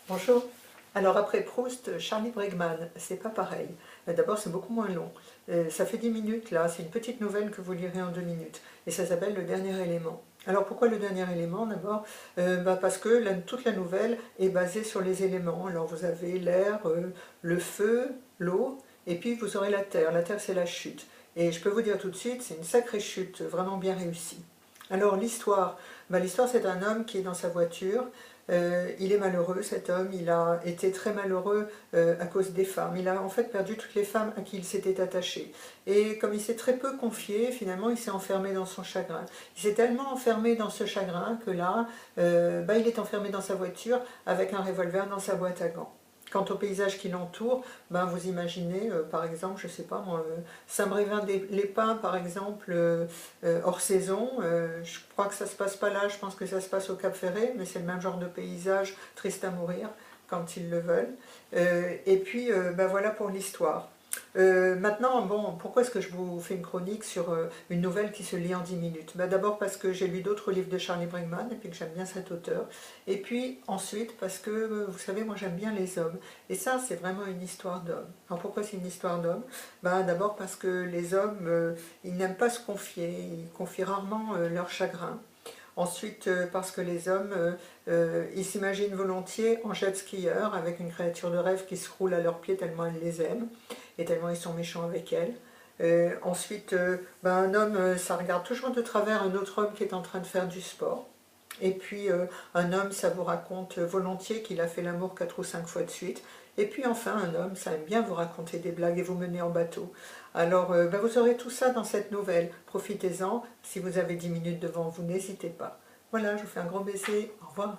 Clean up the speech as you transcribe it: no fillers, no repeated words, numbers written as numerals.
Bonjour. Alors après Proust, Charlie Bregman, c'est pas pareil. D'abord, c'est beaucoup moins long. Ça fait 10 minutes là, c'est une petite nouvelle que vous lirez en 2 minutes. Et ça s'appelle Le Dernier Élément. Alors pourquoi le dernier élément d'abord? Parce que toute la nouvelle est basée sur les éléments. Alors vous avez l'air, le feu, l'eau, et puis vous aurez la terre. La terre, c'est la chute. Et je peux vous dire tout de suite, c'est une sacrée chute, vraiment bien réussie. Alors l'histoire c'est un homme qui est dans sa voiture, il est malheureux cet homme, il a été très malheureux à cause des femmes, il a en fait perdu toutes les femmes à qui il s'était attaché. Et comme il s'est très peu confié, finalement il s'est enfermé dans son chagrin. Il s'est tellement enfermé dans ce chagrin que là, il est enfermé dans sa voiture avec un revolver dans sa boîte à gants. Quant au paysage qui l'entoure, vous imaginez, par exemple, je ne sais pas moi, Saint-Brévin-les-Pins, par exemple, hors saison. Je crois que ça ne se passe pas là, je pense que ça se passe au Cap-Ferré, mais c'est le même genre de paysage, triste à mourir, quand ils le veulent. Voilà pour l'histoire. Maintenant, bon, pourquoi est-ce que je vous fais une chronique sur une nouvelle qui se lit en 10 minutes? D'abord parce que j'ai lu d'autres livres de Charlie Bregman et puis que j'aime bien cet auteur. Et puis ensuite parce que, vous savez, moi j'aime bien les hommes. Et ça, c'est vraiment une histoire d'hommes. Alors pourquoi c'est une histoire d'hommes? D'abord parce que les hommes, ils n'aiment pas se confier. Ils confient rarement leur chagrin. Ensuite, parce que les hommes, ils s'imaginent volontiers en jet skieur avec une créature de rêve qui se roule à leurs pieds tellement elle les aime et tellement ils sont méchants avec elle. Ensuite, un homme, ça regarde toujours de travers un autre homme qui est en train de faire du sport. Et puis un homme, ça vous raconte volontiers qu'il a fait l'amour 4 ou 5 fois de suite. Et puis enfin, un homme, ça aime bien vous raconter des blagues et vous mener en bateau. Alors, vous aurez tout ça dans cette nouvelle. Profitez-en. Si vous avez 10 minutes devant vous, n'hésitez pas. Voilà, je vous fais un gros baiser. Au revoir.